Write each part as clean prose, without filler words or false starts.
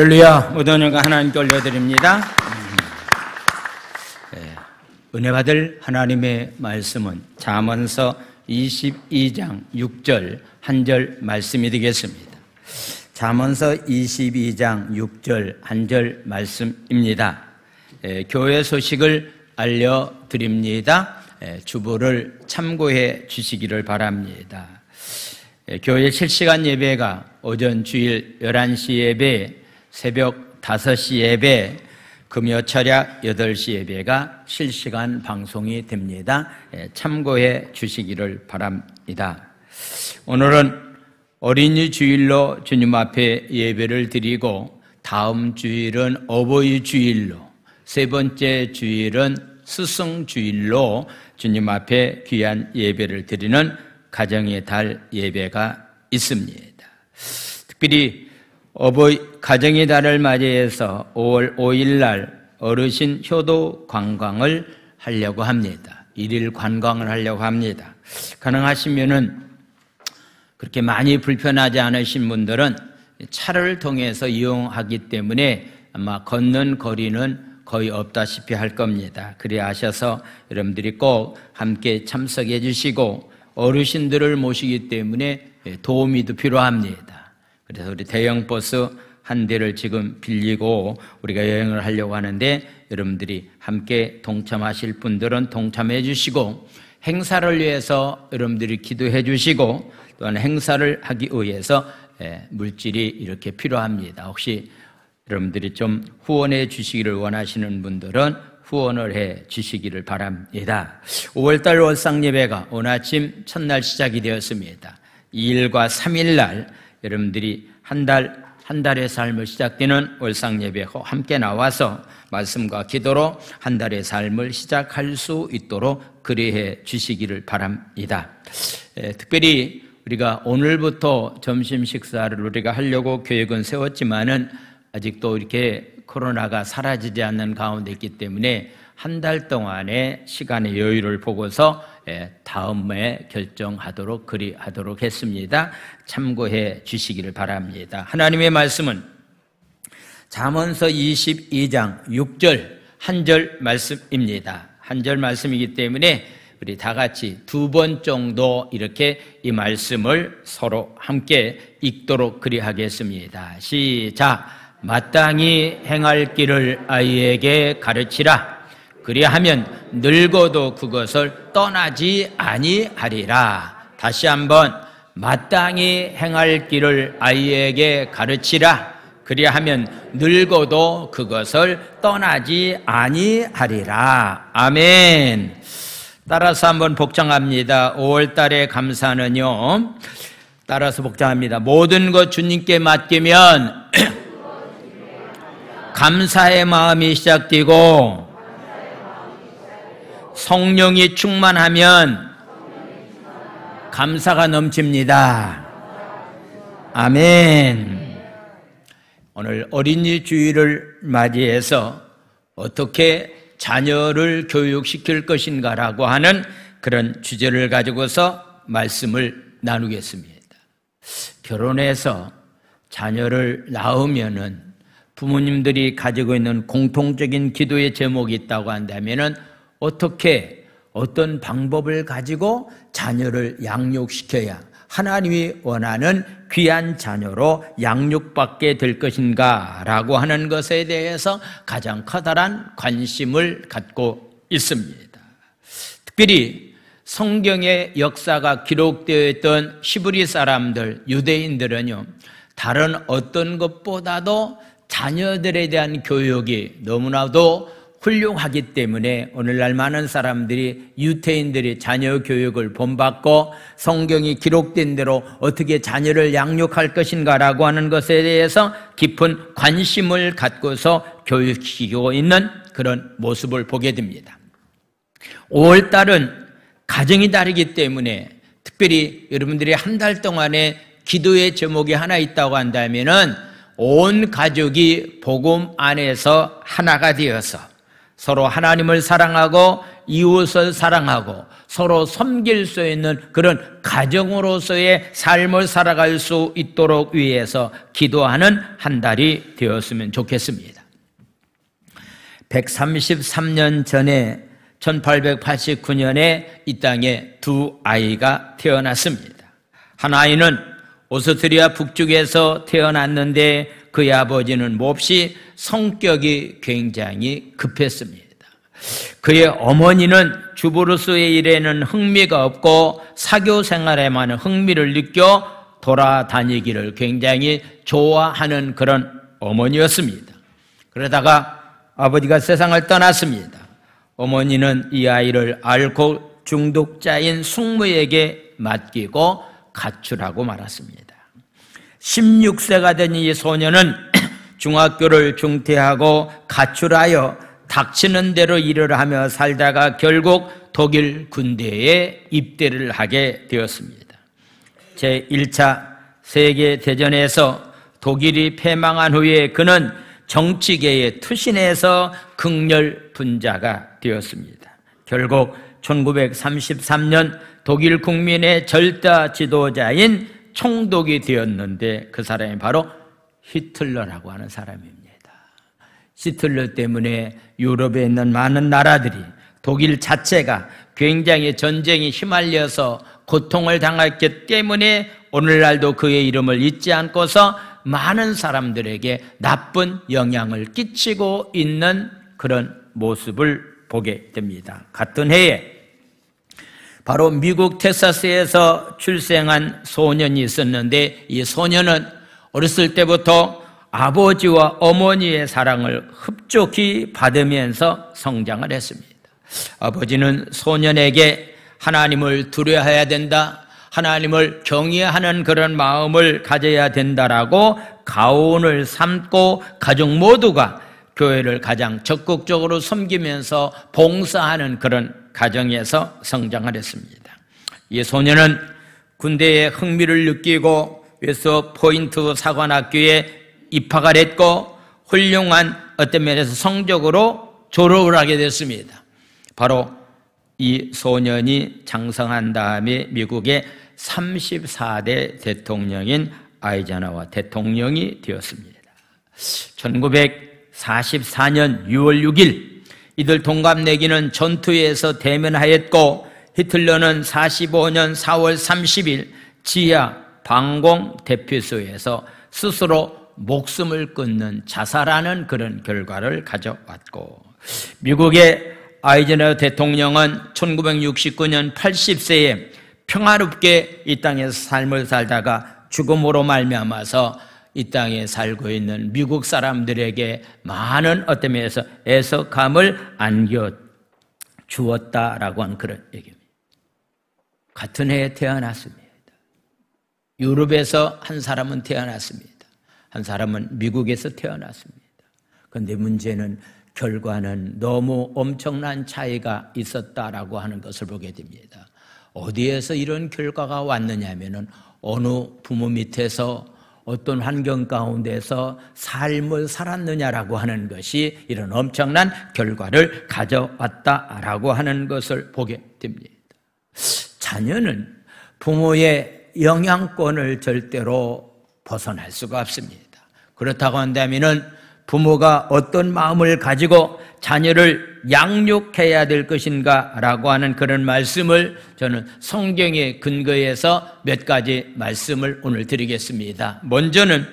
할렐루야. 모든 영광 하나님께 올려드립니다. 은혜 받을 하나님의 말씀은 잠언서 22장 6절 한 절 말씀이 되겠습니다. 잠언서 22장 6절 한 절 말씀입니다. 교회 소식을 알려드립니다. 주보를 참고해 주시기를 바랍니다. 교회 실시간 예배가 오전 주일 11시 예배, 새벽 5시 예배, 금요 철야 8시 예배가 실시간 방송이 됩니다. 참고해 주시기를 바랍니다. 오늘은 어린이 주일로 주님 앞에 예배를 드리고 다음 주일은 어버이 주일로, 세 번째 주일은 스승 주일로 주님 앞에 귀한 예배를 드리는 가정의 달 예배가 있습니다. 특별히 가정의 달을 맞이해서 5월 5일 날 어르신 효도 관광을 하려고 합니다. 1일 관광을 하려고 합니다. 가능하시면은 그렇게 많이 불편하지 않으신 분들은 차를 통해서 이용하기 때문에 아마 걷는 거리는 거의 없다시피 할 겁니다. 그래 하셔서 여러분들이 꼭 함께 참석해 주시고, 어르신들을 모시기 때문에 도우미도 필요합니다. 그래서 우리 대형 버스 한 대를 지금 빌리고 우리가 여행을 하려고 하는데, 여러분들이 함께 동참하실 분들은 동참해 주시고, 행사를 위해서 여러분들이 기도해 주시고, 또한 행사를 하기 위해서 물질이 이렇게 필요합니다. 혹시 여러분들이 좀 후원해 주시기를 원하시는 분들은 후원을 해 주시기를 바랍니다. 5월달 월상예배가 오늘 아침 첫날 시작이 되었습니다. 2일과 3일 날 여러분들이 한 달의 삶을 시작되는 월상예배 함께 나와서 말씀과 기도로 한 달의 삶을 시작할 수 있도록 그리해 주시기를 바랍니다. 특별히 우리가 오늘부터 점심 식사를 우리가 하려고 계획은 세웠지만은 아직도 이렇게 코로나가 사라지지 않는 가운데 있기 때문에 한 달 동안의 시간의 여유를 보고서 다음에 결정하도록 그리하도록 했습니다. 참고해 주시기를 바랍니다. 하나님의 말씀은 잠언서 22장 6절 한 절 말씀입니다. 한 절 말씀이기 때문에 우리 다 같이 2번 정도 이렇게 이 말씀을 서로 함께 읽도록 그리하겠습니다. 시작. 마땅히 행할 길을 아이에게 가르치라. 그리하면 늙어도 그것을 떠나지 아니하리라. 다시 한번, 마땅히 행할 길을 아이에게 가르치라. 그리하면 늙어도 그것을 떠나지 아니하리라. 아멘. 따라서 한번 복창합니다. 5월달의 감사는요, 따라서 복창합니다. 모든 것 주님께 맡기면 감사의 마음이 시작되고, 성령이 충만하면 감사가 넘칩니다. 아멘. 오늘 어린이 주일을 맞이해서 어떻게 자녀를 교육시킬 것인가라고 하는 그런 주제를 가지고서 말씀을 나누겠습니다. 결혼해서 자녀를 낳으면은 부모님들이 가지고 있는 공통적인 기도의 제목이 있다고 한다면은 어떤 방법을 가지고 자녀를 양육시켜야 하나님이 원하는 귀한 자녀로 양육받게 될 것인가 라고 하는 것에 대해서 가장 커다란 관심을 갖고 있습니다. 특별히 성경의 역사가 기록되어 있던 히브리 사람들, 유대인들은요, 다른 어떤 것보다도 자녀들에 대한 교육이 너무나도 훌륭하기 때문에 오늘날 많은 사람들이, 유태인들이 자녀 교육을 본받고 성경이 기록된 대로 어떻게 자녀를 양육할 것인가라고 하는 것에 대해서 깊은 관심을 갖고서 교육시키고 있는 그런 모습을 보게 됩니다. 5월달은 가정의 달이기 때문에 특별히 여러분들이 한 달 동안에 기도의 제목이 하나 있다고 한다면은 온 가족이 복음 안에서 하나가 되어서 서로 하나님을 사랑하고 이웃을 사랑하고 서로 섬길 수 있는 그런 가정으로서의 삶을 살아갈 수 있도록 위해서 기도하는 한 달이 되었으면 좋겠습니다. 133년 전에 1889년에 이 땅에 두 아이가 태어났습니다. 한 아이는 오스트리아 북쪽에서 태어났는데 그의 아버지는 몹시 성격이 굉장히 급했습니다. 그의 어머니는 주부로서의 일에는 흥미가 없고 사교 생활에만 흥미를 느껴 돌아다니기를 굉장히 좋아하는 그런 어머니였습니다. 그러다가 아버지가 세상을 떠났습니다. 어머니는 이 아이를 알코올 중독자인 숙모에게 맡기고 가출하고 말았습니다. 16세가 된 이 소녀는 중학교를 중퇴하고 가출하여 닥치는 대로 일을 하며 살다가 결국 독일 군대에 입대를 하게 되었습니다. 제1차 세계대전에서 독일이 패망한 후에 그는 정치계에 투신해서 극렬 분자가 되었습니다. 결국 1933년 독일 국민의 절대 지도자인 총독이 되었는데 그 사람이 바로 히틀러라고 하는 사람입니다. 히틀러 때문에 유럽에 있는 많은 나라들이 독일 자체가 굉장히 전쟁에 휘말려서 고통을 당했기 때문에 오늘날도 그의 이름을 잊지 않고서 많은 사람들에게 나쁜 영향을 끼치고 있는 그런 모습을 보게 됩니다. 같은 해에 바로 미국 텍사스에서 출생한 소년이 있었는데 이 소년은 어렸을 때부터 아버지와 어머니의 사랑을 흡족히 받으면서 성장을 했습니다. 아버지는 소년에게 하나님을 두려워해야 된다, 하나님을 경외하는 그런 마음을 가져야 된다라고 가훈을 삼고 가족 모두가 교회를 가장 적극적으로 섬기면서 봉사하는 그런 가정에서 성장을 했습니다. 이 소년은 군대에 흥미를 느끼고 웨스트 포인트 사관학교에 입학을 했고 훌륭한 어떤 면에서 성적으로 졸업을 하게 됐습니다. 바로 이 소년이 장성한 다음에 미국의 34대 대통령인 아이젠하워 대통령이 되었습니다. 1944년 6월 6일 이들 동갑내기는 전투에서 대면하였고 히틀러는 45년 4월 30일 지하 방공 대피소에서 스스로 목숨을 끊는 자살하는 그런 결과를 가져왔고 미국의 아이젠하워 대통령은 1969년 80세에 평화롭게 이 땅에서 삶을 살다가 죽음으로 말미암아서 이 땅에 살고 있는 미국 사람들에게 많은 어떤 면에서 애석함을 안겨주었다라고 하는 그런 얘기입니다. 같은 해에 태어났습니다. 유럽에서 한 사람은 태어났습니다. 한 사람은 미국에서 태어났습니다. 그런데 문제는 결과는 너무 엄청난 차이가 있었다라고 하는 것을 보게 됩니다. 어디에서 이런 결과가 왔느냐면은 어느 부모 밑에서 어떤 환경 가운데서 삶을 살았느냐라고 하는 것이 이런 엄청난 결과를 가져왔다라고 하는 것을 보게 됩니다. 자녀는 부모의 영향권을 절대로 벗어날 수가 없습니다. 그렇다고 한다면은 부모가 어떤 마음을 가지고 자녀를 양육해야 될 것인가 라고 하는 그런 말씀을 저는 성경에 근거해서 몇 가지 말씀을 오늘 드리겠습니다. 먼저는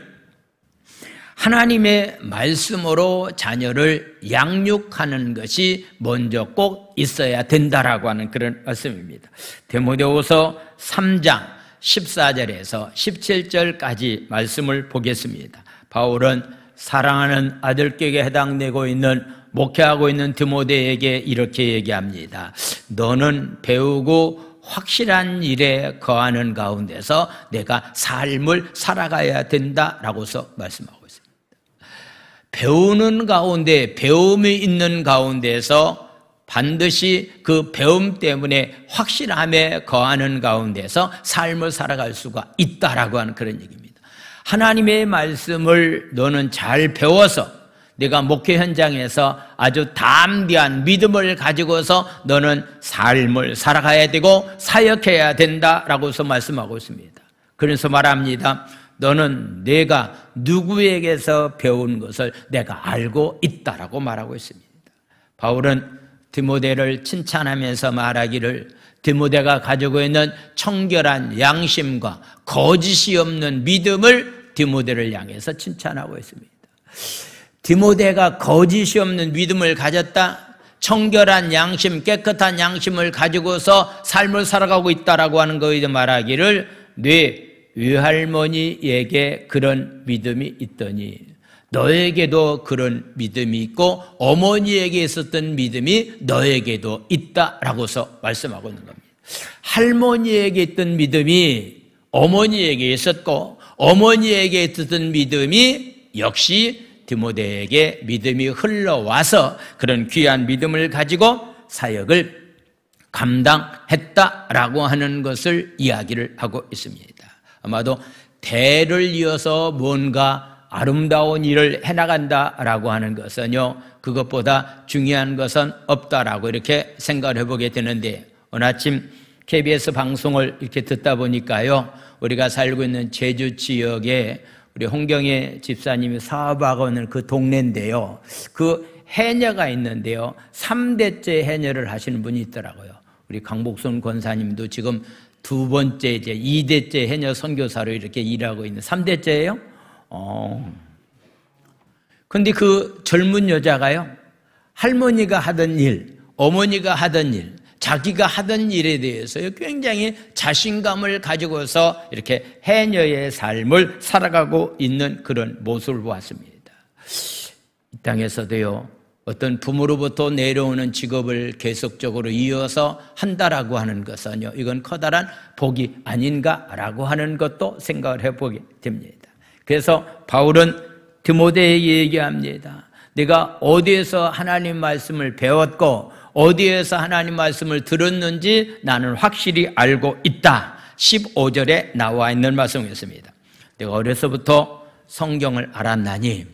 하나님의 말씀으로 자녀를 양육하는 것이 먼저 꼭 있어야 된다라고 하는 그런 말씀입니다. 디모데후서 3장 14절에서 17절까지 말씀을 보겠습니다. 바울은 사랑하는 아들에게 해당되고 있는 목회하고 있는 디모데에게 이렇게 얘기합니다. 너는 배우고 확실한 일에 거하는 가운데서 내가 삶을 살아가야 된다라고서 말씀하고 있습니다. 배우는 가운데, 배움이 있는 가운데서 반드시 그 배움 때문에 확실함에 거하는 가운데서 삶을 살아갈 수가 있다라고 하는 그런 얘기입니다. 하나님의 말씀을 너는 잘 배워서 네가 목회 현장에서 아주 담대한 믿음을 가지고서 너는 삶을 살아가야 되고 사역해야 된다라고서 말씀하고 있습니다. 그래서 말합니다. 너는 내가 누구에게서 배운 것을 내가 알고 있다라고 말하고 있습니다. 바울은 디모데를 칭찬하면서 말하기를 디모데가 가지고 있는 청결한 양심과 거짓이 없는 믿음을 디모데를 향해서 칭찬하고 있습니다. 디모데가 거짓이 없는 믿음을 가졌다, 청결한 양심, 깨끗한 양심을 가지고서 삶을 살아가고 있다라고 하는 거에 말하기를 네 외할머니에게 그런 믿음이 있더니 너에게도 그런 믿음이 있고 어머니에게 있었던 믿음이 너에게도 있다라고서 말씀하고 있는 겁니다. 할머니에게 있던 믿음이 어머니에게 있었고 어머니에게 있었던 믿음이 역시 디모데에게 믿음이 흘러와서 그런 귀한 믿음을 가지고 사역을 감당했다라고 하는 것을 이야기를 하고 있습니다. 아마도 대를 이어서 뭔가 아름다운 일을 해나간다라고 하는 것은요, 그것보다 중요한 것은 없다라고 이렇게 생각을 해보게 되는데, 어느 아침 KBS 방송을 이렇게 듣다 보니까요, 우리가 살고 있는 제주 지역에 우리 홍경애 집사님이 사업하고 있는 그 동네인데요, 그 해녀가 있는데요, 3대째 해녀를 하시는 분이 있더라고요. 우리 강복순 권사님도 지금 2번째, 이제 2대째 해녀 선교사로 이렇게 일하고 있는 3대째예요? 근데 그 젊은 여자가요, 할머니가 하던 일, 어머니가 하던 일, 자기가 하던 일에 대해서 굉장히 자신감을 가지고서 이렇게 해녀의 삶을 살아가고 있는 그런 모습을 보았습니다. 이 땅에서도요, 어떤 부모로부터 내려오는 직업을 계속적으로 이어서 한다라고 하는 것은요, 이건 커다란 복이 아닌가라고 하는 것도 생각을 해보게 됩니다. 그래서 바울은 디모데에게 얘기합니다. 내가 어디에서 하나님 말씀을 배웠고 어디에서 하나님 말씀을 들었는지 나는 확실히 알고 있다. 15절에 나와 있는 말씀이었습니다. 내가 어려서부터 성경을 알았나니,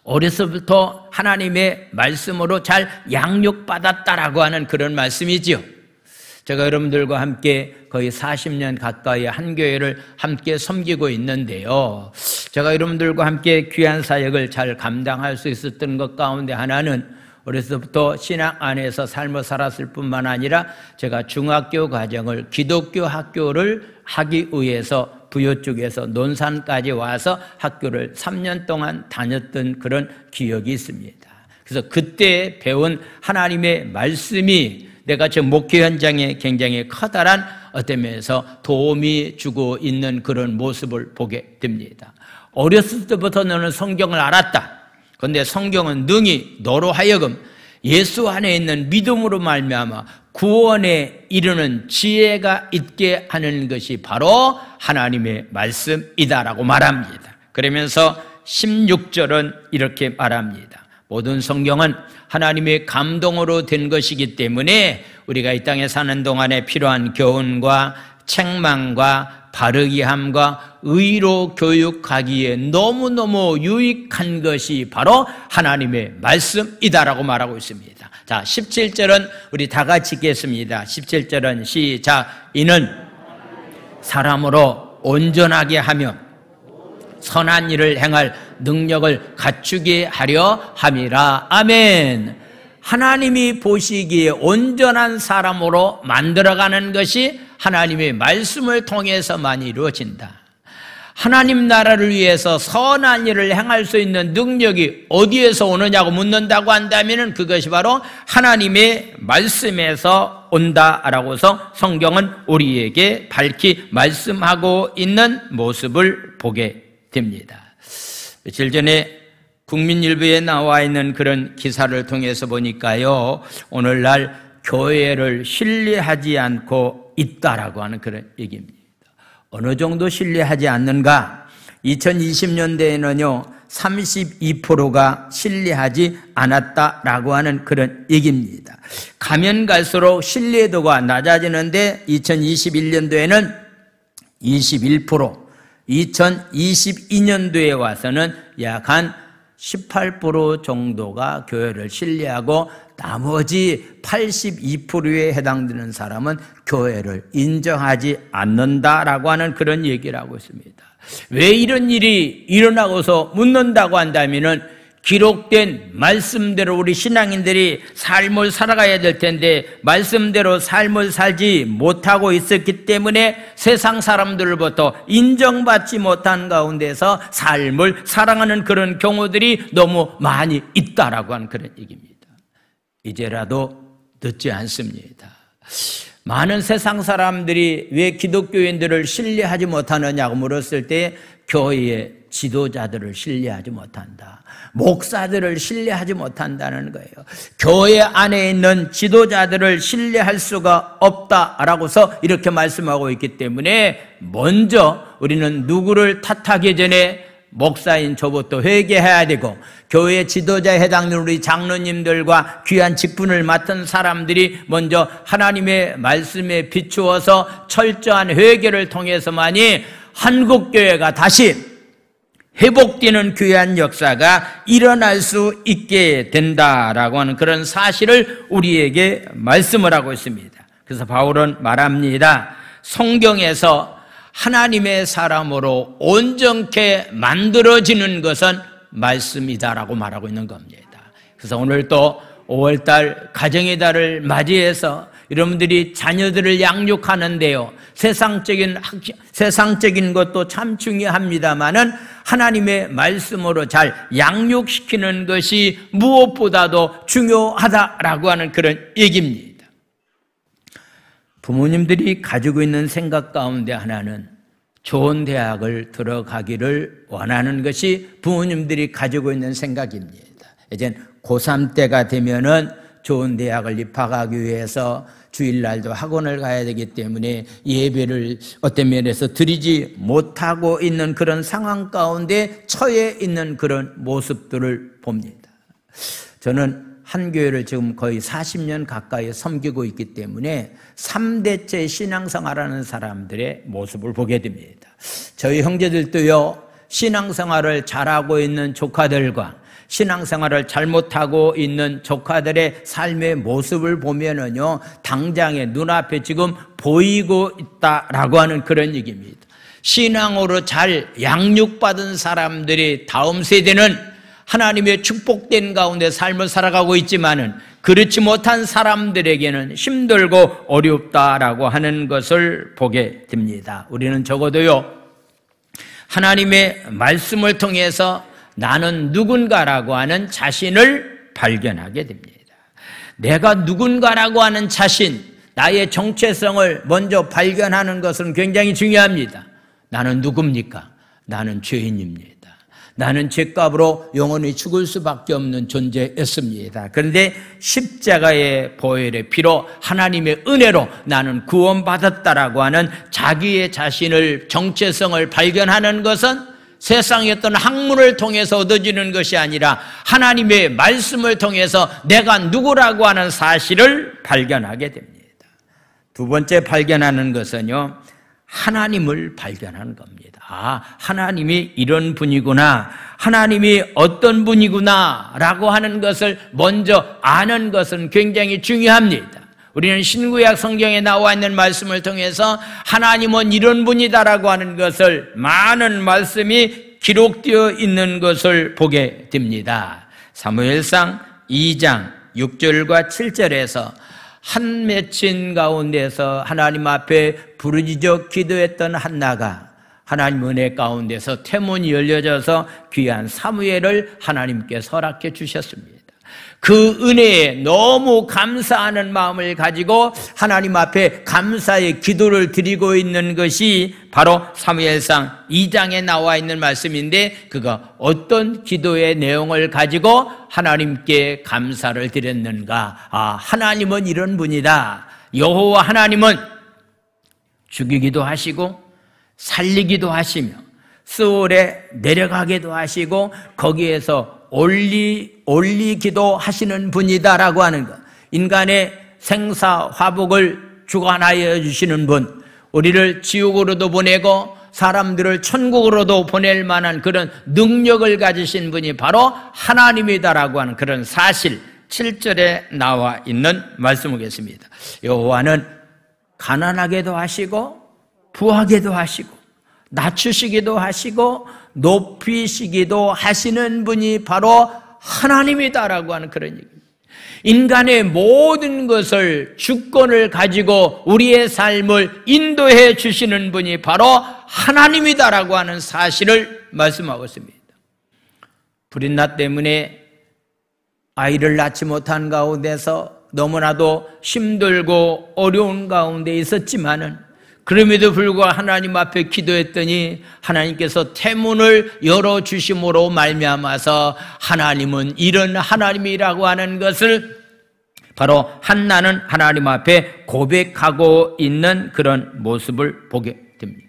어려서부터 하나님의 말씀으로 잘 양육받았다라고 하는 그런 말씀이지요. 제가 여러분들과 함께 거의 40년 가까이 한 교회를 함께 섬기고 있는데요, 제가 여러분들과 함께 귀한 사역을 잘 감당할 수 있었던 것 가운데 하나는 어려서부터 신앙 안에서 삶을 살았을 뿐만 아니라 제가 중학교 과정을 기독교 학교를 하기 위해서 부여 쪽에서 논산까지 와서 학교를 3년 동안 다녔던 그런 기억이 있습니다. 그래서 그때 배운 하나님의 말씀이 내가 지금 목회 현장에 굉장히 커다란 어떤 면에서 도움이 주고 있는 그런 모습을 보게 됩니다. 어렸을 때부터 너는 성경을 알았다. 그런데 성경은 능히 너로 하여금 예수 안에 있는 믿음으로 말미암아 구원에 이르는 지혜가 있게 하는 것이 바로 하나님의 말씀이다라고 말합니다. 그러면서 16절은 이렇게 말합니다. 모든 성경은 하나님의 감동으로 된 것이기 때문에 우리가 이 땅에 사는 동안에 필요한 교훈과 책망과 바르게 함과 의로 교육하기에 너무너무 유익한 것이 바로 하나님의 말씀이다라고 말하고 있습니다. 자, 17절은 우리 다 같이 읽겠습니다. 17절은 시작. 이는 사람으로 온전하게 하며 선한 일을 행할 능력을 갖추게 하려 함이라. 아멘. 하나님이 보시기에 온전한 사람으로 만들어가는 것이 하나님의 말씀을 통해서만 이루어진다. 하나님 나라를 위해서 선한 일을 행할 수 있는 능력이 어디에서 오느냐고 묻는다고 한다면 그것이 바로 하나님의 말씀에서 온다라고서 성경은 우리에게 밝히 말씀하고 있는 모습을 보게 됩니다. 며칠 전에 국민일보에 나와 있는 그런 기사를 통해서 보니까요, 오늘날 교회를 신뢰하지 않고 있다라고 하는 그런 얘기입니다. 어느 정도 신뢰하지 않는가? 2020년대에는요 32%가 신뢰하지 않았다라고 하는 그런 얘기입니다. 가면 갈수록 신뢰도가 낮아지는데 2021년도에는 21%, 2022년도에 와서는 약 한 18% 정도가 교회를 신뢰하고 나머지 82%에 해당되는 사람은 교회를 인정하지 않는다라고 하는 그런 얘기를 하고 있습니다. 왜 이런 일이 일어나고서 묻는다고 한다면은 기록된 말씀대로 우리 신앙인들이 삶을 살아가야 될 텐데 말씀대로 삶을 살지 못하고 있었기 때문에 세상 사람들로부터 인정받지 못한 가운데서 삶을 살아가는 그런 경우들이 너무 많이 있다라고 하는 그런 얘기입니다. 이제라도 늦지 않습니다. 많은 세상 사람들이 왜 기독교인들을 신뢰하지 못하느냐고 물었을 때 교회의 지도자들을 신뢰하지 못한다. 목사들을 신뢰하지 못한다는 거예요. 교회 안에 있는 지도자들을 신뢰할 수가 없다라고서 이렇게 말씀하고 있기 때문에 먼저 우리는 누구를 탓하기 전에 목사인 저부터 회개해야 되고 교회 지도자에 해당되는 우리 장로님들과 귀한 직분을 맡은 사람들이 먼저 하나님의 말씀에 비추어서 철저한 회개를 통해서만이 한국교회가 다시 회복되는 귀한 역사가 일어날 수 있게 된다라고 하는 그런 사실을 우리에게 말씀을 하고 있습니다. 그래서 바울은 말합니다. 성경에서 하나님의 사람으로 온전케 만들어지는 것은 말씀이다라고 말하고 있는 겁니다. 그래서 오늘 또 5월달 가정의 달을 맞이해서 여러분들이 자녀들을 양육하는데요, 세상적인 것도 참 중요합니다만은 하나님의 말씀으로 잘 양육시키는 것이 무엇보다도 중요하다라고 하는 그런 얘기입니다. 부모님들이 가지고 있는 생각 가운데 하나는 좋은 대학을 들어가기를 원하는 것이 부모님들이 가지고 있는 생각입니다. 이제 고3 때가 되면은 좋은 대학을 입학하기 위해서 주일날도 학원을 가야 되기 때문에 예배를 어떤 면에서 드리지 못하고 있는 그런 상황 가운데 처해 있는 그런 모습들을 봅니다. 저는 한 교회를 지금 거의 40년 가까이 섬기고 있기 때문에 3대째 신앙생활하는 사람들의 모습을 보게 됩니다. 저희 형제들도요, 신앙생활을 잘하고 있는 조카들과 신앙생활을 잘못하고 있는 조카들의 삶의 모습을 보면은요, 당장에 눈앞에 지금 보이고 있다라고 하는 그런 얘기입니다. 신앙으로 잘 양육받은 사람들이 다음 세대는 하나님의 축복된 가운데 삶을 살아가고 있지만은 그렇지 못한 사람들에게는 힘들고 어렵다라고 하는 것을 보게 됩니다. 우리는 적어도요, 하나님의 말씀을 통해서 나는 누군가라고 하는 자신을 발견하게 됩니다. 내가 누군가라고 하는 자신, 나의 정체성을 먼저 발견하는 것은 굉장히 중요합니다. 나는 누굽니까? 나는 죄인입니다. 나는 죄값으로 영원히 죽을 수밖에 없는 존재였습니다. 그런데 십자가의 보혈의 피로 하나님의 은혜로 나는 구원받았다라고 하는 자기의 자신을, 정체성을 발견하는 것은 세상의 어떤 학문을 통해서 얻어지는 것이 아니라 하나님의 말씀을 통해서 내가 누구라고 하는 사실을 발견하게 됩니다. 두 번째 발견하는 것은요, 하나님을 발견하는 겁니다. 아, 하나님이 이런 분이구나, 하나님이 어떤 분이구나 라고 하는 것을 먼저 아는 것은 굉장히 중요합니다. 우리는 신구약 성경에 나와 있는 말씀을 통해서 하나님은 이런 분이다라고 하는 것을, 많은 말씀이 기록되어 있는 것을 보게 됩니다. 사무엘상 2장 6절과 7절에서 한 맺힌 가운데서 하나님 앞에 부르짖어 기도했던 한나가 하나님 은혜 가운데서 태문이 열려져서 귀한 사무엘을 하나님께 허락해 주셨습니다. 그 은혜에 너무 감사하는 마음을 가지고 하나님 앞에 감사의 기도를 드리고 있는 것이 바로 사무엘상 2장에 나와 있는 말씀인데, 그가 어떤 기도의 내용을 가지고 하나님께 감사를 드렸는가? 아, 하나님은 이런 분이다. 여호와 하나님은 죽이기도 하시고 살리기도 하시며 스올에 내려가기도 하시고 거기에서 올리기도 하시는 분이다라고 하는 것. 인간의 생사 화복을 주관하여 주시는 분, 우리를 지옥으로도 보내고 사람들을 천국으로도 보낼 만한 그런 능력을 가지신 분이 바로 하나님이다라고 하는 그런 사실 7절에 나와 있는 말씀이겠습니다. 여호와는 가난하게도 하시고 부하게도 하시고 낮추시기도 하시고 높이시기도 하시는 분이 바로 하나님이다라고 하는 그런 얘기입니다. 인간의 모든 것을 주권을 가지고 우리의 삶을 인도해 주시는 분이 바로 하나님이다라고 하는 사실을 말씀하고 있습니다. 불인 나 때문에 아이를 낳지 못한 가운데서 너무나도 힘들고 어려운 가운데 있었지만은 그럼에도 불구하고 하나님 앞에 기도했더니 하나님께서 태문을 열어주심으로 말미암아서 하나님은 이런 하나님이라고 하는 것을 바로 한나는 하나님 앞에 고백하고 있는 그런 모습을 보게 됩니다.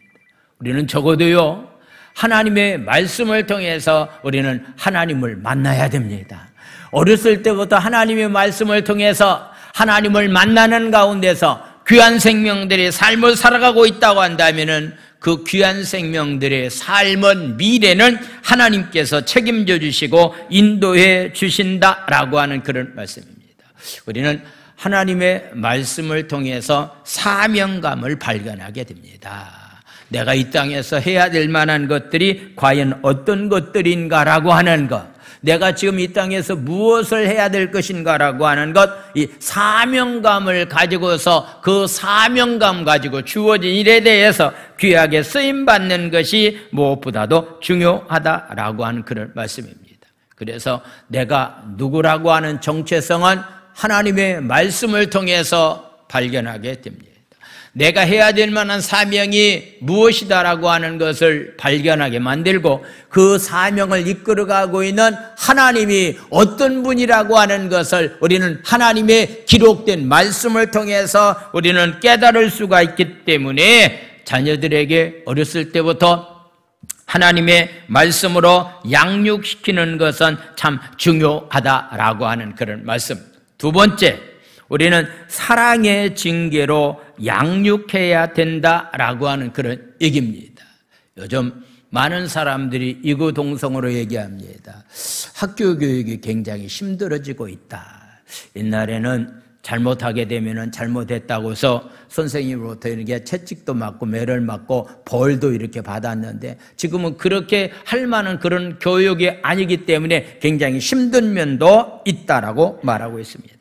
우리는 적어도요, 하나님의 말씀을 통해서 우리는 하나님을 만나야 됩니다. 어렸을 때부터 하나님의 말씀을 통해서 하나님을 만나는 가운데서 귀한 생명들의 삶을 살아가고 있다고 한다면은 그 귀한 생명들의 삶은 미래는 하나님께서 책임져 주시고 인도해 주신다라고 하는 그런 말씀입니다. 우리는 하나님의 말씀을 통해서 사명감을 발견하게 됩니다. 내가 이 땅에서 해야 될 만한 것들이 과연 어떤 것들인가라고 하는 것, 내가 지금 이 땅에서 무엇을 해야 될 것인가라고 하는 것, 이 사명감을 가지고서 그 사명감 가지고 주어진 일에 대해서 귀하게 쓰임받는 것이 무엇보다도 중요하다라고 하는 그런 말씀입니다. 그래서 내가 누구라고 하는 정체성은 하나님의 말씀을 통해서 발견하게 됩니다. 내가 해야 될 만한 사명이 무엇이다라고 하는 것을 발견하게 만들고 그 사명을 이끌어가고 있는 하나님이 어떤 분이라고 하는 것을 우리는 하나님의 기록된 말씀을 통해서 우리는 깨달을 수가 있기 때문에 자녀들에게 어렸을 때부터 하나님의 말씀으로 양육시키는 것은 참 중요하다라고 하는 그런 말씀. 두 번째, 우리는 사랑의 징계로 양육해야 된다라고 하는 그런 얘기입니다. 요즘 많은 사람들이 이구동성으로 얘기합니다. 학교 교육이 굉장히 힘들어지고 있다. 옛날에는 잘못하게 되면은 잘못했다고 해서 선생님으로부터 이렇게 채찍도 맞고 매를 맞고 벌도 이렇게 받았는데 지금은 그렇게 할 만한 그런 교육이 아니기 때문에 굉장히 힘든 면도 있다라고 말하고 있습니다.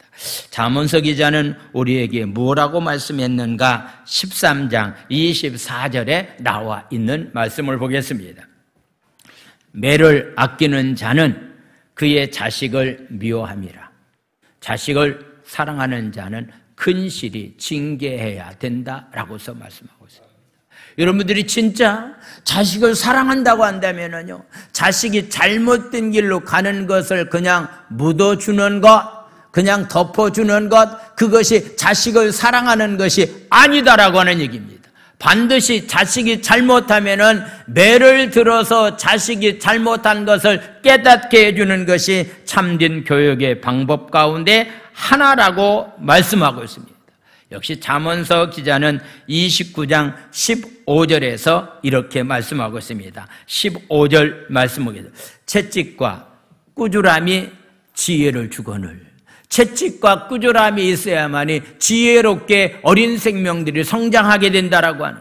잠언서 기자는 우리에게 뭐라고 말씀했는가? 13장 24절에 나와 있는 말씀을 보겠습니다. 매를 아끼는 자는 그의 자식을 미워함이라. 자식을 사랑하는 자는 근실히 징계해야 된다라고서 말씀하고 있습니다. 여러분들이 진짜 자식을 사랑한다고 한다면요, 자식이 잘못된 길로 가는 것을 그냥 묻어주는 것, 그냥 덮어주는 것, 그것이 자식을 사랑하는 것이 아니다라고 하는 얘기입니다. 반드시 자식이 잘못하면은 매를 들어서 자식이 잘못한 것을 깨닫게 해주는 것이 참된 교육의 방법 가운데 하나라고 말씀하고 있습니다. 역시 잠언서 기자는 29장 15절에서 이렇게 말씀하고 있습니다. 15절 말씀 보겠습니다. 채찍과 꾸지람이 지혜를 주거늘. 채찍과 꾸지람이 있어야만이 지혜롭게 어린 생명들이 성장하게 된다라고 하는,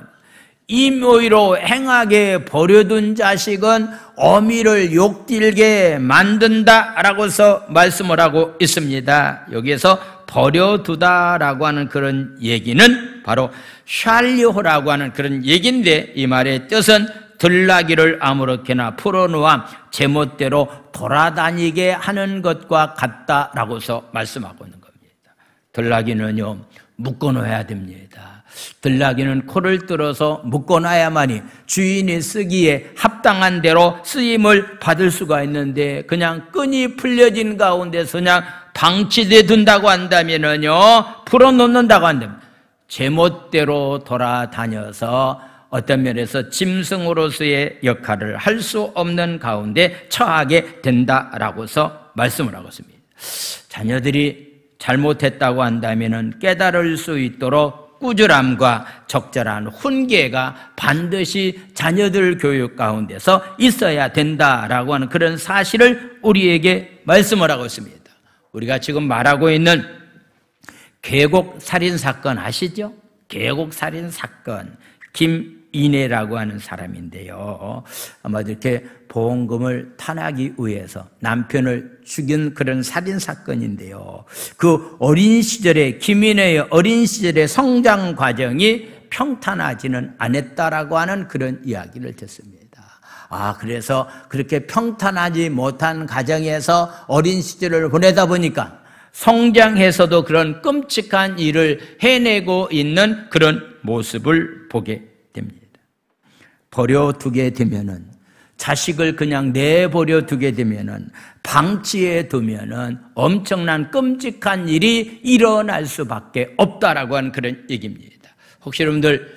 임의로 행하게 버려둔 자식은 어미를 욕딜게 만든다라고서 말씀을 하고 있습니다. 여기에서 버려두다라고 하는 그런 얘기는 바로 샬리호라고 하는 그런 얘기인데, 이 말의 뜻은 들나귀를 아무렇게나 풀어놓아 제멋대로 돌아다니게 하는 것과 같다라고서 말씀하고 있는 겁니다. 들나귀는요, 묶어놓아야 됩니다. 들나귀는 코를 뚫어서 묶어놔야만이 주인이 쓰기에 합당한 대로 쓰임을 받을 수가 있는데, 그냥 끈이 풀려진 가운데서 그냥 방치돼 둔다고 한다면요, 풀어놓는다고 한다면 제멋대로 돌아다녀서 어떤 면에서 짐승으로서의 역할을 할 수 없는 가운데 처하게 된다라고서 말씀을 하고 있습니다. 자녀들이 잘못했다고 한다면 깨달을 수 있도록 꾸준함과 적절한 훈계가 반드시 자녀들 교육 가운데서 있어야 된다라고 하는 그런 사실을 우리에게 말씀을 하고 있습니다. 우리가 지금 말하고 있는 계곡 살인 사건 아시죠? 계곡 살인 사건, 김인혜라고 하는 사람인데요. 아마 이렇게 보험금을 탄하기 위해서 남편을 죽인 그런 살인 사건인데요. 그 어린 시절에, 김인혜의 어린 시절의 성장 과정이 평탄하지는 않았다라고 하는 그런 이야기를 듣습니다. 그래서 그렇게 평탄하지 못한 가정에서 어린 시절을 보내다 보니까 성장해서도 그런 끔찍한 일을 해내고 있는 그런 모습을 보게 됩니다. 버려두게 되면은, 자식을 그냥 내버려 두게 되면은, 방치해 두면은 엄청난 끔찍한 일이 일어날 수밖에 없다라고 하는 그런 얘기입니다. 혹시 여러분들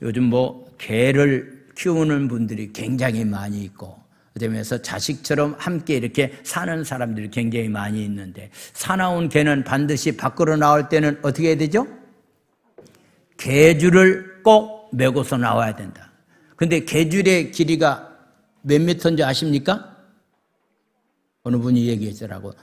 요즘 개를 키우는 분들이 굉장히 많이 있고, 그러면서 자식처럼 함께 이렇게 사는 사람들이 굉장히 많이 있는데, 사나운 개는 반드시 밖으로 나올 때는 어떻게 해야 되죠? 개줄을 꼭 메고서 나와야 된다. 근데 개줄의 길이가 몇 미터인지 아십니까? 어느 분이 얘기했더라고.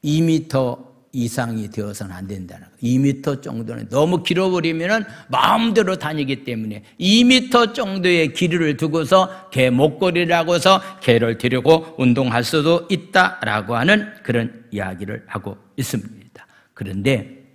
2미터 이상이 되어서는 안 된다는 거예요. 2미터 정도는 너무 길어버리면 마음대로 다니기 때문에 2미터 정도의 길이를 두고서 개 목걸이라고 해서 개를 데리고 운동할 수도 있다라고 하는 그런 이야기를 하고 있습니다. 그런데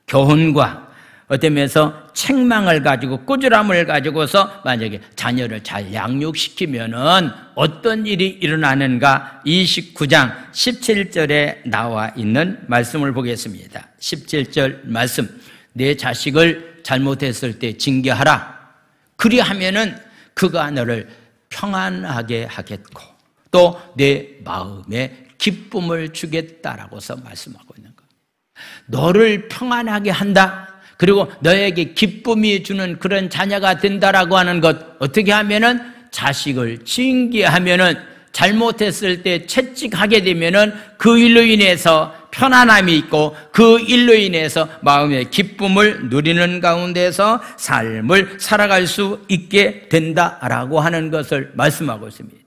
교훈과 어떤 면에서 책망을 가지고 꾸준함을 가지고서 만약에 자녀를 잘 양육시키면은 어떤 일이 일어나는가 29장 17절에 나와 있는 말씀을 보겠습니다. 17절 말씀. 내 자식을 잘못했을 때 징계하라. 그리하면은 그가 너를 평안하게 하겠고 또 내 마음에 기쁨을 주겠다라고서 말씀하고 있는 거예요. 너를 평안하게 한다. 그리고 너에게 기쁨이 주는 그런 자녀가 된다라고 하는 것, 어떻게 하면은 자식을 징계하면은 잘못했을 때 채찍하게 되면은 그 일로 인해서 편안함이 있고 그 일로 인해서 마음의 기쁨을 누리는 가운데서 삶을 살아갈 수 있게 된다라고 하는 것을 말씀하고 있습니다.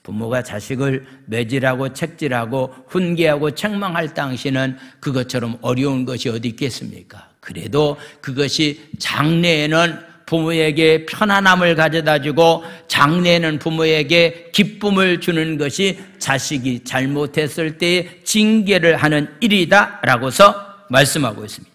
부모가 자식을 매질하고 책질하고 훈계하고 책망할 당시는 그것처럼 어려운 것이 어디 있겠습니까? 그래도 그것이 장래에는 부모에게 편안함을 가져다주고 장래에는 부모에게 기쁨을 주는 것이 자식이 잘못했을 때 징계를 하는 일이다라고서 말씀하고 있습니다.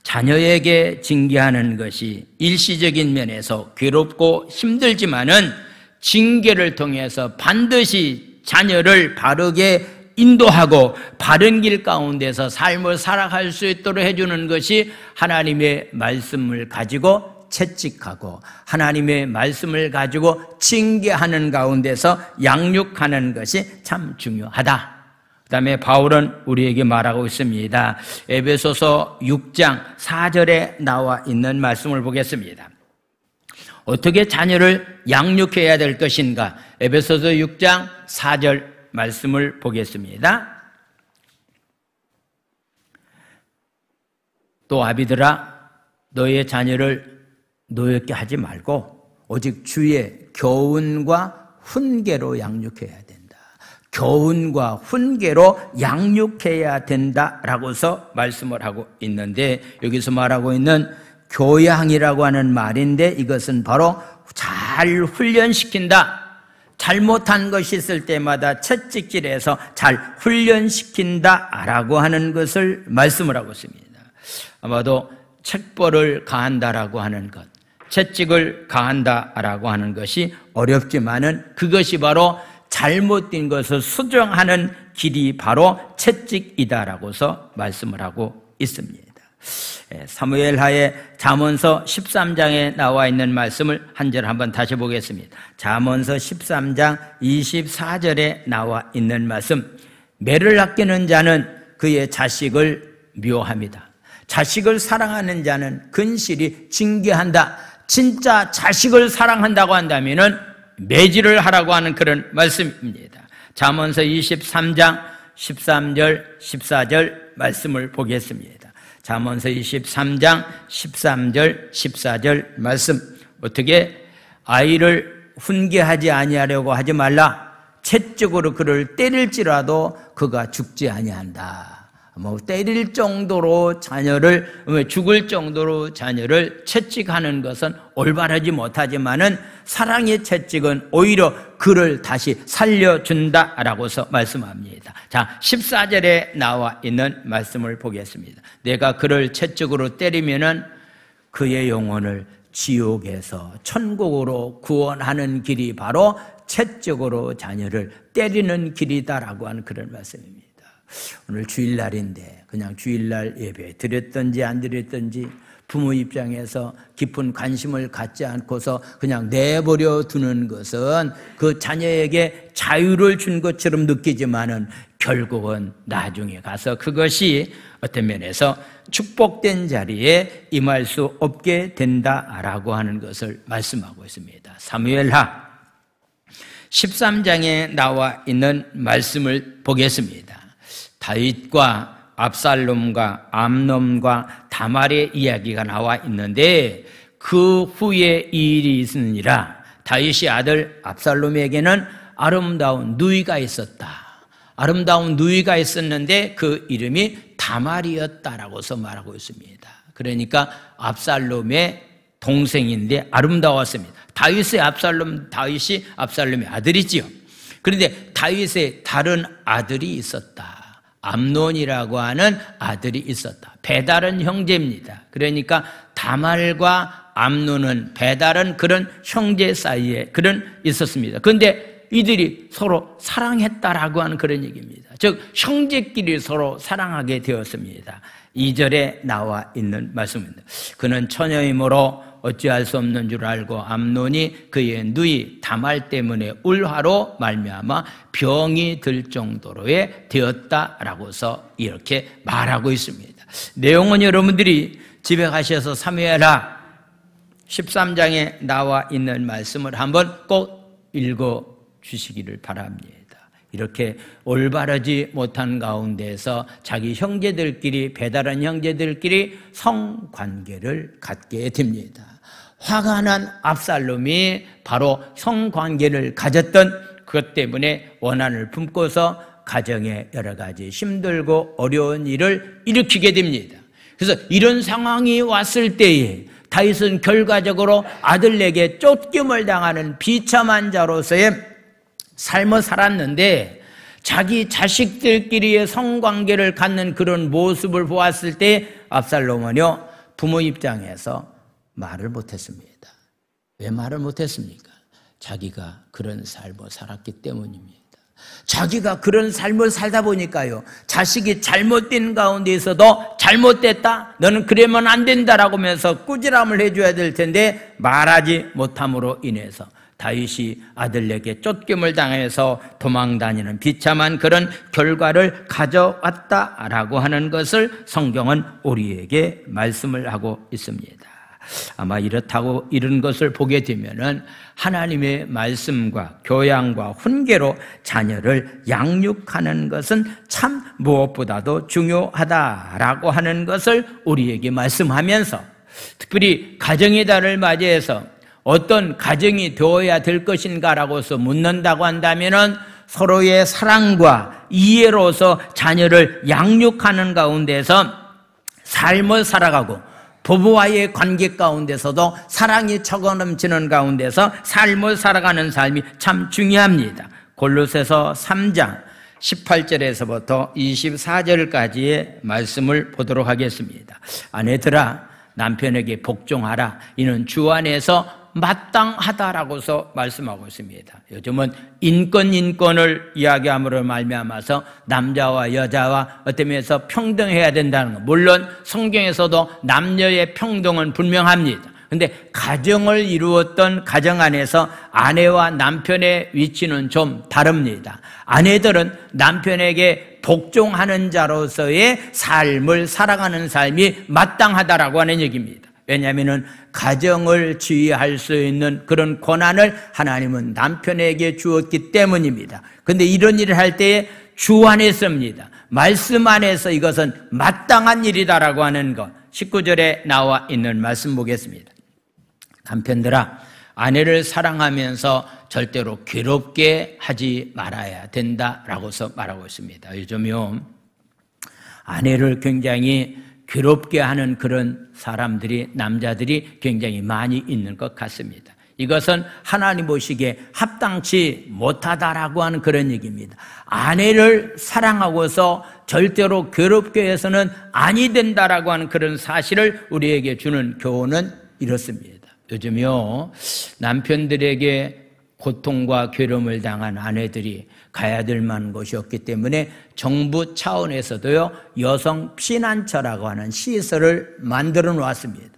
자녀에게 징계하는 것이 일시적인 면에서 괴롭고 힘들지만은 징계를 통해서 반드시 자녀를 바르게 인도하고 바른 길 가운데서 삶을 살아갈 수 있도록 해주는 것이 하나님의 말씀을 가지고 채찍하고 하나님의 말씀을 가지고 징계하는 가운데서 양육하는 것이 참 중요하다. 그 다음에 바울은 우리에게 말하고 있습니다. 에베소서 6장 4절에 나와 있는 말씀을 보겠습니다. 어떻게 자녀를 양육해야 될 것인가? 에베소서 6장 4절 말씀을 보겠습니다. 또 아비들아 너의 자녀를 노엽게 하지 말고 오직 주의 교훈과 훈계로 양육해야 된다. 교훈과 훈계로 양육해야 된다라고서 말씀을 하고 있는데, 여기서 말하고 있는 교양이라고 하는 말인데 이것은 바로 잘 훈련시킨다. 잘못한 것이 있을 때마다 채찍질해서 잘 훈련시킨다라고 하는 것을 말씀을 하고 있습니다. 아마도 책벌을 가한다라고 하는 것, 채찍을 가한다라고 하는 것이 어렵지만은 그것이 바로 잘못된 것을 수정하는 길이 바로 채찍이다라고서 말씀을 하고 있습니다. 사무엘하의 잠언서 13장에 나와 있는 말씀을 한 절 한번 다시 보겠습니다. 잠언서 13장 24절에 나와 있는 말씀. 매를 아끼는 자는 그의 자식을 묘합니다. 자식을 사랑하는 자는 근실히 징계한다. 진짜 자식을 사랑한다고 한다면은 매질을 하라고 하는 그런 말씀입니다. 잠언서 23장 13절 14절 말씀을 보겠습니다. 잠언서 23장 13절 14절 말씀, 어떻게 아이를 훈계하지 아니하려고 하지 말라. 채찍으로 그를 때릴지라도 그가 죽지 아니한다. 때릴 정도로 자녀를, 죽을 정도로 자녀를 채찍하는 것은 올바르지 못하지만은 사랑의 채찍은 오히려 그를 다시 살려준다라고서 말씀합니다. 자, 14절에 나와 있는 말씀을 보겠습니다. 내가 그를 채찍으로 때리면은 그의 영혼을 지옥에서 천국으로 구원하는 길이 바로 채찍으로 자녀를 때리는 길이다라고 하는 그런 말씀입니다. 오늘 주일날인데 그냥 주일날 예배 드렸든지 안 드렸든지 부모 입장에서 깊은 관심을 갖지 않고서 그냥 내버려 두는 것은 그 자녀에게 자유를 준 것처럼 느끼지만은 결국은 나중에 가서 그것이 어떤 면에서 축복된 자리에 임할 수 없게 된다라고 하는 것을 말씀하고 있습니다. 사무엘하 13장에 나와 있는 말씀을 보겠습니다. 다윗과 압살롬과 암논과 다말의 이야기가 나와 있는데 그 후에 이 일이 있으니라. 다윗의 아들 압살롬에게는 아름다운 누이가 있었다. 아름다운 누이가 있었는데 그 이름이 다말이었다라고서 말하고 있습니다. 그러니까 압살롬의 동생인데 아름다웠습니다. 다윗이 압살롬의 아들이지요. 그런데 다윗의 다른 아들이 있었다. 암논이라고 하는 아들이 있었다. 배다른 형제입니다. 그러니까 다말과 암논은 배다른 그런 형제 사이에 그런 있었습니다. 그런데 이들이 서로 사랑했다라고 하는 그런 얘기입니다. 즉 형제끼리 서로 사랑하게 되었습니다. 2절에 나와 있는 말씀입니다. 그는 처녀이므로 어찌할 수 없는 줄 알고 암논이 그의 누이 다말 때문에 울화로 말미암아 병이 들 정도로에 되었다라고서 이렇게 말하고 있습니다. 내용은 여러분들이 집에 가셔서 사무엘하 13장에 나와 있는 말씀을 한번 꼭 읽어 주시기를 바랍니다. 이렇게 올바르지 못한 가운데서 자기 형제들끼리, 배다른 형제들끼리 성관계를 갖게 됩니다. 화가 난 압살롬이 바로 성관계를 가졌던 그것 때문에 원한을 품고서 가정에 여러 가지 힘들고 어려운 일을 일으키게 됩니다. 그래서 이런 상황이 왔을 때에 다윗은 결과적으로 아들에게 쫓김을 당하는 비참한 자로서의 삶을 살았는데 자기 자식들끼리의 성관계를 갖는 그런 모습을 보았을 때 압살롬은요 부모 입장에서 말을 못했습니다. 왜 말을 못했습니까? 자기가 그런 삶을 살았기 때문입니다. 자기가 그런 삶을 살다 보니까요 자식이 잘못된 가운데에서도 잘못됐다, 너는 그러면 안 된다라고 하면서 꾸지람을 해줘야 될 텐데 말하지 못함으로 인해서 다윗이 아들에게 쫓김을 당해서 도망다니는 비참한 그런 결과를 가져왔다라고 하는 것을 성경은 우리에게 말씀을 하고 있습니다. 아마 이런 것을 보게 되면은 하나님의 말씀과 교양과 훈계로 자녀를 양육하는 것은 참 무엇보다도 중요하다라고 하는 것을 우리에게 말씀하면서 특별히 가정의 달을 맞이해서 어떤 가정이 되어야 될 것인가라고서 묻는다고 한다면은 서로의 사랑과 이해로서 자녀를 양육하는 가운데서 삶을 살아가고 부부와의 관계 가운데서도 사랑이 적어넘치는 가운데서 삶을 살아가는 삶이 참 중요합니다. 골로새서 3장 18절에서부터 24절까지의 말씀을 보도록 하겠습니다. 아내들아 남편에게 복종하라. 이는 주 안에서 마땅하다라고서 말씀하고 있습니다. 요즘은 인권을 이야기함으로 말미암아서 남자와 여자와 어떤 면에서 평등해야 된다는 것, 물론 성경에서도 남녀의 평등은 분명합니다. 그런데 가정을 이루었던 가정 안에서 아내와 남편의 위치는 좀 다릅니다. 아내들은 남편에게 복종하는 자로서의 삶을 살아가는 삶이 마땅하다라고 하는 얘기입니다. 왜냐하면 가정을 지휘할 수 있는 그런 권한을 하나님은 남편에게 주었기 때문입니다. 그런데 이런 일을 할 때에 주 안에 씁니다. 말씀 안에서 이것은 마땅한 일이다라고 하는 것. 19절에 나와 있는 말씀 보겠습니다. 남편들아, 아내를 사랑하면서 절대로 괴롭게 하지 말아야 된다라고서 말하고 있습니다. 요즘요, 아내를 굉장히 괴롭게 하는 그런 사람들이, 남자들이 굉장히 많이 있는 것 같습니다. 이것은 하나님 보시기에 합당치 못하다라고 하는 그런 얘기입니다. 아내를 사랑하고서 절대로 괴롭게 해서는 아니 된다라고 하는 그런 사실을 우리에게 주는 교훈은 이렇습니다. 요즘요, 남편들에게 고통과 괴로움을 당한 아내들이 가야 될 만한 곳이 없기 때문에 정부 차원에서도요, 여성 피난처라고 하는 시설을 만들어 놓았습니다.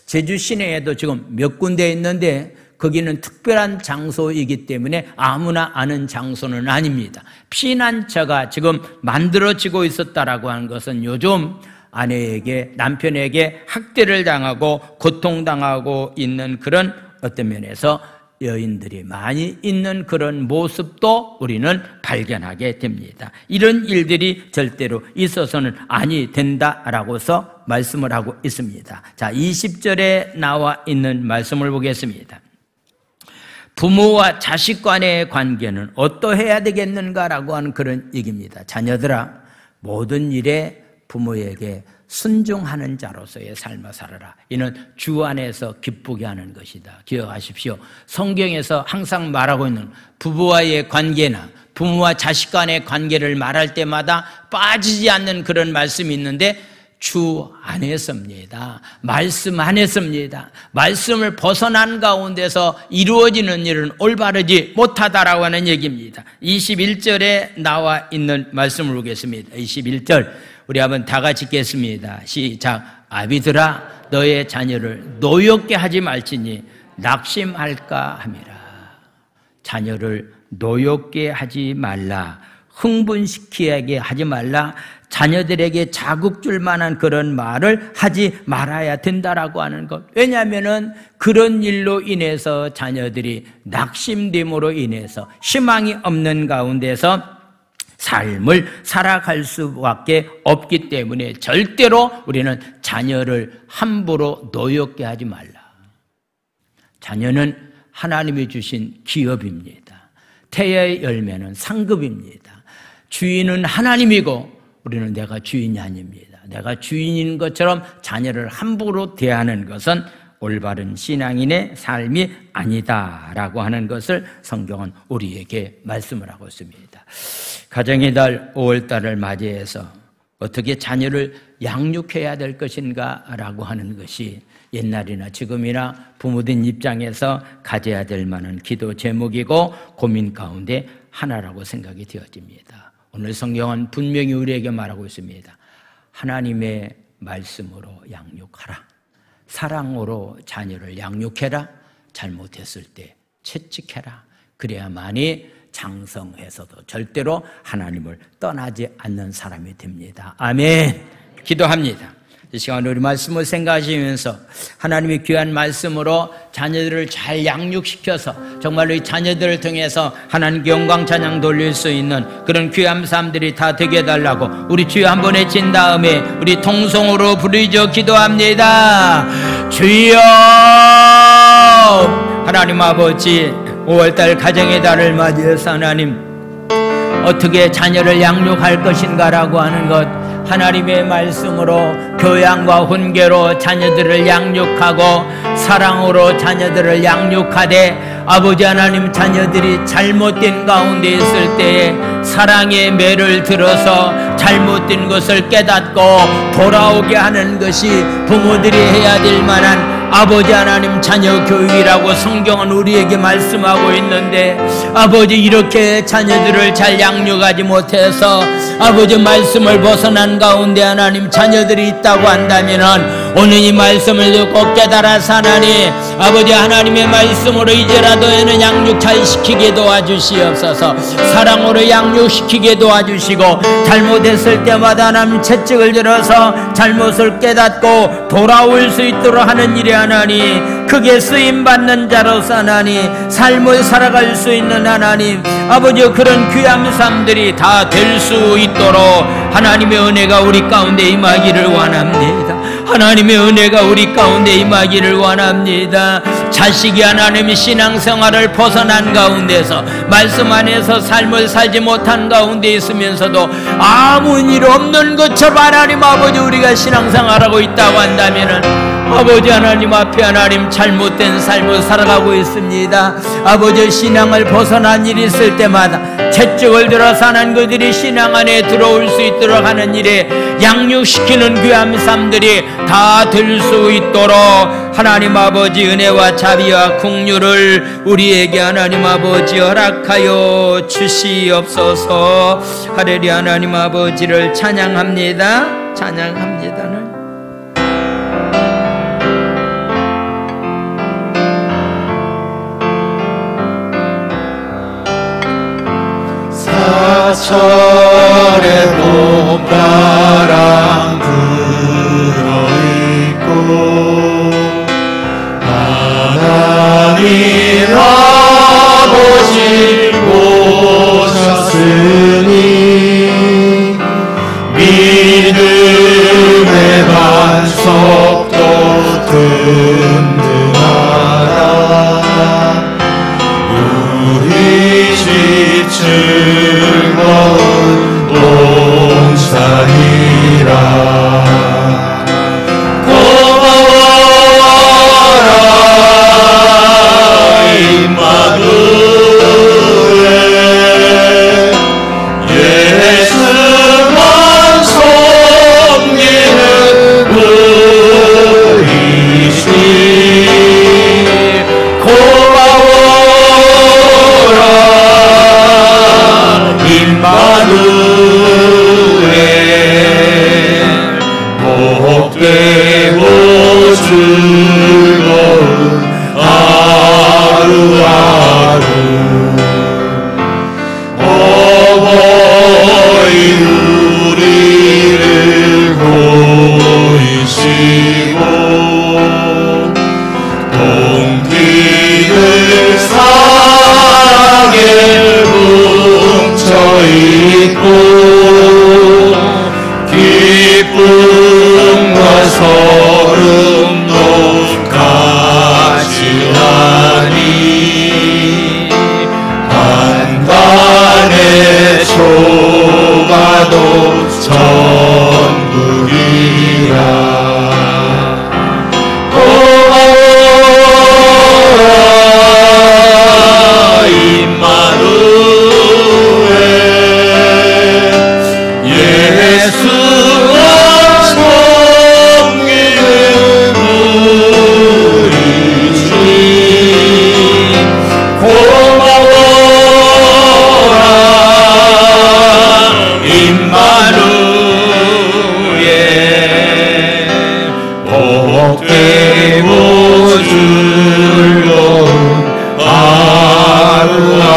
제주 시내에도 지금 몇 군데 있는데 거기는 특별한 장소이기 때문에 아무나 아는 장소는 아닙니다. 피난처가 지금 만들어지고 있었다라고 하는 것은 요즘 아내에게, 남편에게 학대를 당하고 고통당하고 있는 그런 어떤 면에서 여인들이 많이 있는 그런 모습도 우리는 발견하게 됩니다. 이런 일들이 절대로 있어서는 아니 된다라고서 말씀을 하고 있습니다. 자, 20절에 나와 있는 말씀을 보겠습니다. 부모와 자식 간의 관계는 어떠해야 되겠는가라고 하는 그런 얘기입니다. 자녀들아, 모든 일에 부모에게 순종하는 자로서의 삶을 살아라. 이는 주 안에서 기쁘게 하는 것이다. 기억하십시오. 성경에서 항상 말하고 있는 부부와의 관계나 부모와 자식 간의 관계를 말할 때마다 빠지지 않는 그런 말씀이 있는데 주 안에서입니다. 말씀 안에서입니다. 말씀을 벗어난 가운데서 이루어지는 일은 올바르지 못하다라고 하는 얘기입니다. 21절에 나와 있는 말씀을 보겠습니다. 21절 우리 한번 다 같이 읽겠습니다. 시작. 아비들아, 너의 자녀를 노엽게 하지 말지니 낙심할까 함이라. 자녀를 노엽게 하지 말라. 흥분시키게 하지 말라. 자녀들에게 자극 줄 만한 그런 말을 하지 말아야 된다라고 하는 것. 왜냐하면은 그런 일로 인해서 자녀들이 낙심됨으로 인해서 희망이 없는 가운데서 삶을 살아갈 수밖에 없기 때문에 절대로 우리는 자녀를 함부로 노엽게 하지 말라. 자녀는 하나님이 주신 기업입니다. 태의 열매는 상급입니다. 주인은 하나님이고 우리는 내가 주인이 아닙니다. 내가 주인인 것처럼 자녀를 함부로 대하는 것은 올바른 신앙인의 삶이 아니다라고 하는 것을 성경은 우리에게 말씀을 하고 있습니다. 가정의 달 5월달을 맞이해서 어떻게 자녀를 양육해야 될 것인가 라고 하는 것이 옛날이나 지금이나 부모된 입장에서 가져야 될 만한 기도 제목이고 고민 가운데 하나라고 생각이 되어집니다. 오늘 성경은 분명히 우리에게 말하고 있습니다. 하나님의 말씀으로 양육하라. 사랑으로 자녀를 양육해라. 잘못했을 때 채찍해라. 그래야만이 장성해서도 절대로 하나님을 떠나지 않는 사람이 됩니다. 아멘. 기도합니다. 이 시간 우리 말씀을 생각하시면서 하나님의 귀한 말씀으로 자녀들을 잘 양육시켜서 정말로 이 자녀들을 통해서 하나님께 영광 찬양 돌릴 수 있는 그런 귀한 삶들이 다 되게 해달라고 우리 주여 한번 외친 다음에 우리 통성으로 부르짖어 기도합니다. 주여! 하나님 아버지, 5월달 가정의 달을 맞이해서 하나님 어떻게 자녀를 양육할 것인가라고 하는 것 하나님의 말씀으로 교양과 훈계로 자녀들을 양육하고 사랑으로 자녀들을 양육하되 아버지 하나님 자녀들이 잘못된 가운데 있을 때에 사랑의 매를 들어서 잘못된 것을 깨닫고 돌아오게 하는 것이 부모들이 해야 될 만한 아버지 하나님 자녀 교육이라고 성경은 우리에게 말씀하고 있는데 아버지 이렇게 자녀들을 잘 양육하지 못해서 아버지 말씀을 벗어난 가운데 하나님 자녀들이 있다고 한다면 오늘 이 말씀을 듣고 깨달아서 하나님 아버지 하나님의 말씀으로 이제라도 애는 양육 잘 시키게 도와주시옵소서. 사랑으로 양육시키게 도와주시고 잘못했을 때마다 하나님 채찍을 들어서 잘못을 깨닫고 돌아올 수 있도록 하는 일이 하나님, 크게 쓰임받는 자로서 하나님 삶을 살아갈 수 있는 하나님 아버지 그런 귀한 삶들이 다 될 수 있도록 하나님의 은혜가 우리 가운데 임하기를 원합니다. 하나님의 은혜가 우리 가운데 임하기를 원합니다. 자식이 하나님의 신앙생활을 벗어난 가운데서 말씀 안에서 삶을 살지 못한 가운데 있으면서도 아무 일 없는 것처럼 하나님 아버지 우리가 신앙생활하고 있다고 한다면은 아버지 하나님 앞에 하나님 잘못된 삶을 살아가고 있습니다. 아버지 신앙을 벗어난 일이 있을 때마다 채찍을 들어서 하는 그들이 신앙 안에 들어올 수 있도록 하는 일에 양육시키는 귀한 삶들이 다 될 수 있도록 하나님 아버지 은혜와 자비와 긍휼을 우리에게 하나님 아버지 허락하여 주시옵소서. 할렐루야. 하나님 아버지를 찬양합니다. 찬양합니다. 사철의 봄바람 불어있고 하나님 아버지 오셨으니 믿음의 반석도 든든하다. 우리 집 즐거운 동산이라. 고마워라 임마누엘, 예수만 섬기는 우리 집. 고마워라 임마누엘, 복되고 즐거운 하루하루. 어버이 우리를 보이시고 동티들 사랑에 뭉쳐있고 기쁨과 서름도 같이 하니 한반의 초가도 천국이라. 고마워라 임마누엘, 예수와 섬기는 우리 집. 고마워라 임마누엘, 복되고 즐거운 하루하루.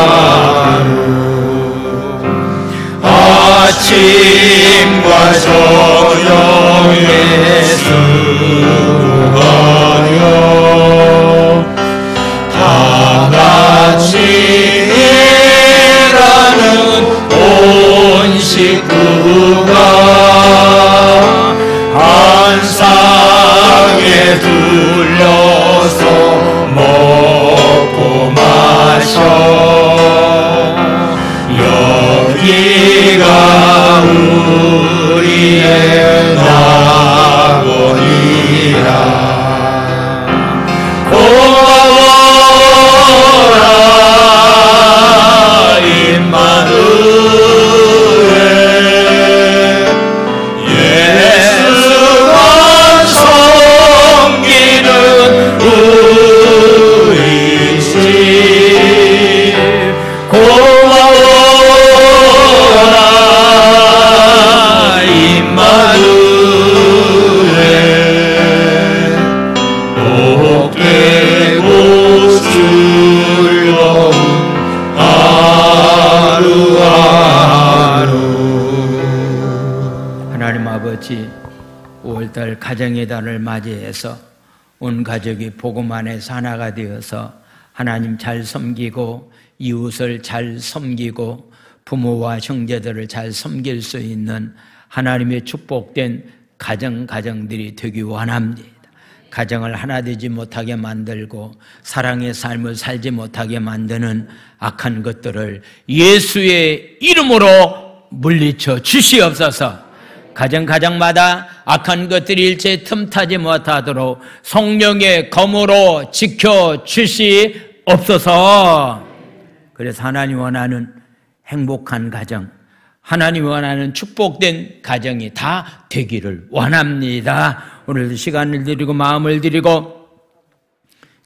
아침과 저녁에 수고하여 다 같이 일하는 온 식구가 한 상에 둘러서 먹고 마셔. 여기가 우리의 낙원이라. 고마워라 임마누엘, 예수만 섬기는 우리 집. 고마워라 같이 5월달 가정의 달을 맞이해서 온 가족이 복음 안에서 하나가 되어서 하나님 잘 섬기고 이웃을 잘 섬기고 부모와 형제들을 잘 섬길 수 있는 하나님의 축복된 가정들이 되기 원합니다. 가정을 하나 되지 못하게 만들고 사랑의 삶을 살지 못하게 만드는 악한 것들을 예수의 이름으로 물리쳐 주시옵소서. 가정마다 악한 것들이 일체 틈타지 못하도록 성령의 검으로 지켜 주시옵소서. 그래서 하나님 원하는 행복한 가정, 하나님 원하는 축복된 가정이 다 되기를 원합니다. 오늘도 시간을 드리고 마음을 드리고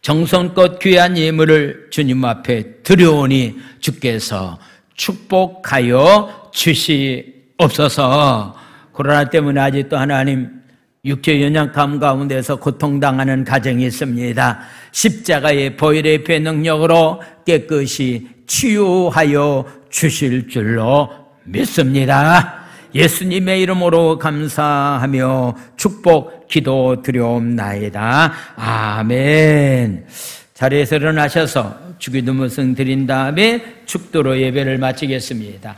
정성껏 귀한 예물을 주님 앞에 드려오니 주께서 축복하여 주시옵소서. 코로나 때문에 아직도 하나님 육체 연약함 가운데서 고통당하는 가정이 있습니다. 십자가의 보혈의 배 능력으로 깨끗이 치유하여 주실 줄로 믿습니다. 예수님의 이름으로 감사하며 축복 기도 드려옵나이다. 아멘. 자리에서 일어나셔서 주기도 말씀 드린 다음에 축도로 예배를 마치겠습니다.